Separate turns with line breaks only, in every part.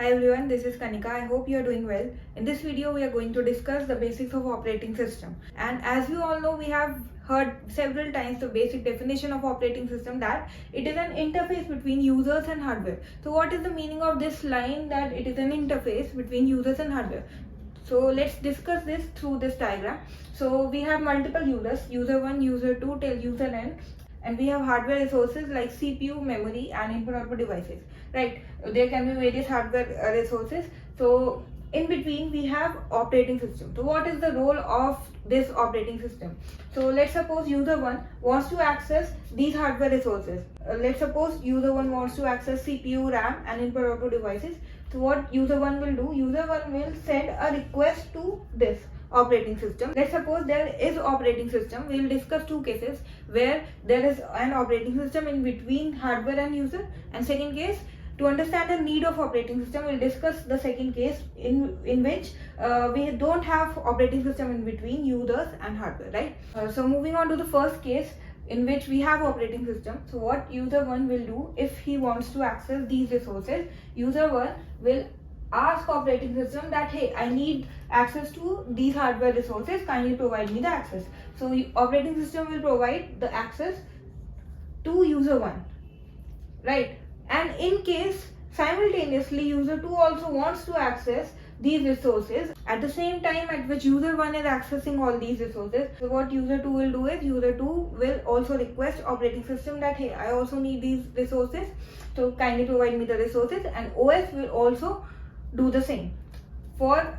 Hi everyone, this is Kanika. I hope you are doing well. In this video, we are going to discuss the basics of operating system. And as you all know, we have heard several times the basic definition of operating system, that it is an interface between users and hardware. So what is the meaning of this line, that it is an interface between users and hardware? So let's discuss this through this diagram. So we have multiple users, user 1, user 2 till user n, and we have hardware resources like CPU, memory and input-output devices, right? There can be various hardware resources. So in between we have operating system. So what is the role of this operating system? So let's suppose user 1 wants to access these hardware resources. Let's suppose user 1 wants to access CPU, RAM and input-output devices. So what user 1 will do? User 1 will send a request to this operating system. Let's suppose there is operating system. We will discuss two cases where there is an operating system in between hardware and user, and second case, to understand the need of operating system, we'll discuss the second case in which we don't have operating system in between users and hardware, right? So moving on to the first case in which we have operating system. So what user 1 will do, if he wants to access these resources, user 1 will ask operating system that, hey, I need access to these hardware resources, kindly provide me the access. So operating system will provide the access to user 1, right? And in case simultaneously user 2 also wants to access these resources at the same time at which user 1 is accessing all these resources, so what user 2 will do is, user 2 will also request operating system that, hey, I also need these resources, so kindly provide me the resources, and OS will also do the same for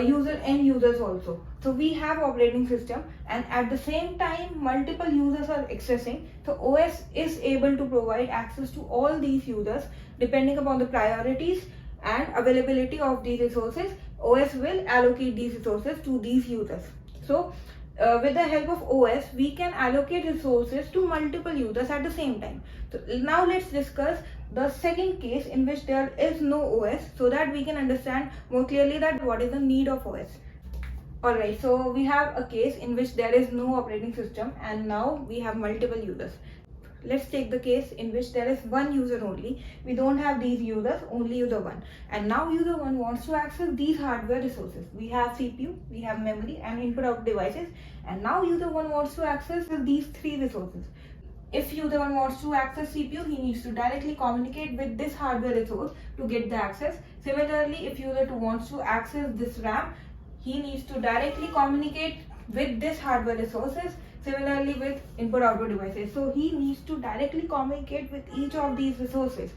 user and users also. So we have operating system, and at the same time multiple users are accessing, so OS is able to provide access to all these users depending upon the priorities and availability of these resources. OS will allocate these resources to these users. So with the help of OS, we can allocate resources to multiple users at the same time. So now let's discuss the second case in which there is no OS, so that we can understand more clearly that what is the need of OS. Alright, so we have a case in which there is no operating system and now we have multiple users. Let's take the case in which there is one user only. We don't have these users, only user 1. And now user 1 wants to access these hardware resources. We have CPU, we have memory and input-output devices. And now user 1 wants to access these three resources. If user 1 wants to access CPU, he needs to directly communicate with this hardware resource to get the access. Similarly, if user 2 wants to access this RAM, he needs to directly communicate with this hardware resources. Similarly with input-output devices. So he needs to directly communicate with each of these resources.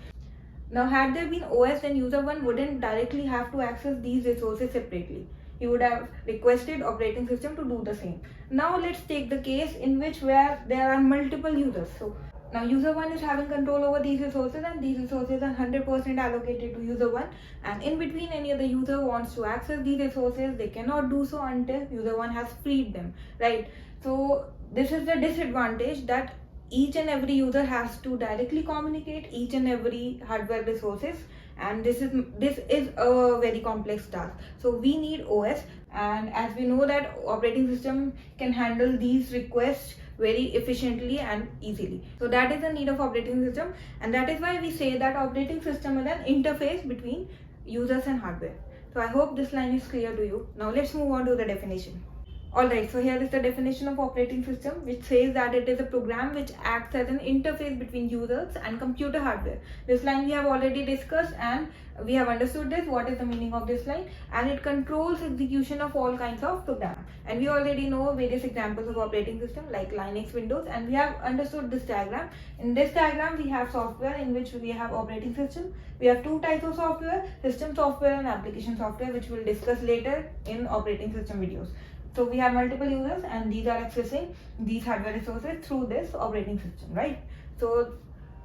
Now had there been OS, then user 1 wouldn't directly have to access these resources separately. He would have requested operating system to do the same. Now let's take the case in which where there are multiple users. So now user 1 is having control over these resources, and these resources are 100% allocated to user 1, and in between any other user wants to access these resources, they cannot do so until user 1 has freed them, right? So this is the disadvantage, that each and every user has to directly communicate each and every hardware resources, and this is a very complex task. So we need OS, and as we know that operating system can handle these requests very efficiently and easily. So that is the need of operating system, and that is why we say that operating system is an interface between users and hardware. So I hope this line is clear to you. Now let's move on to the definition. Alright, so here is the definition of operating system, which says that it is a program which acts as an interface between users and computer hardware. This line we have already discussed and we have understood this, what is the meaning of this line, and it controls execution of all kinds of programs. And we already know various examples of operating system like Linux, Windows, and we have understood this diagram. In this diagram we have software in which we have operating system. We have two types of software, system software and application software, which we'll discuss later in operating system videos. So we have multiple users and these are accessing these hardware resources through this operating system, right? So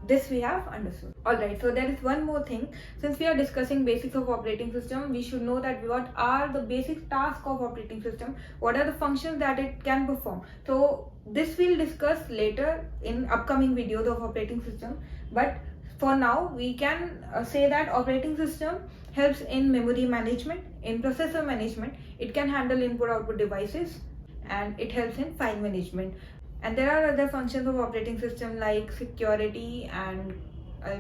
this we have understood. Alright, so there is one more thing. Since we are discussing basics of operating system, we should know that what are the basic tasks of operating system, what are the functions that it can perform. So this we'll discuss later in upcoming videos of operating system, but for now we can say that operating system helps in memory management, in processor management, it can handle input-output devices, and it helps in file management. And there are other functions of operating system like security and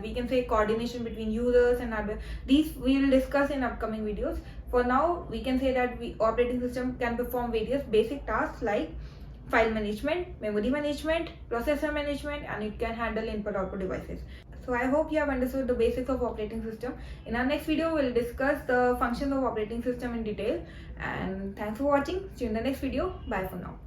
we can say coordination between users and hardware. These we will discuss in upcoming videos. For now, we can say that operating system can perform various basic tasks like file management, memory management, processor management, and it can handle input-output devices. So I hope you have understood the basics of operating system. In our next video, we'll discuss the functions of operating system in detail. And thanks for watching. See you in the next video. Bye for now.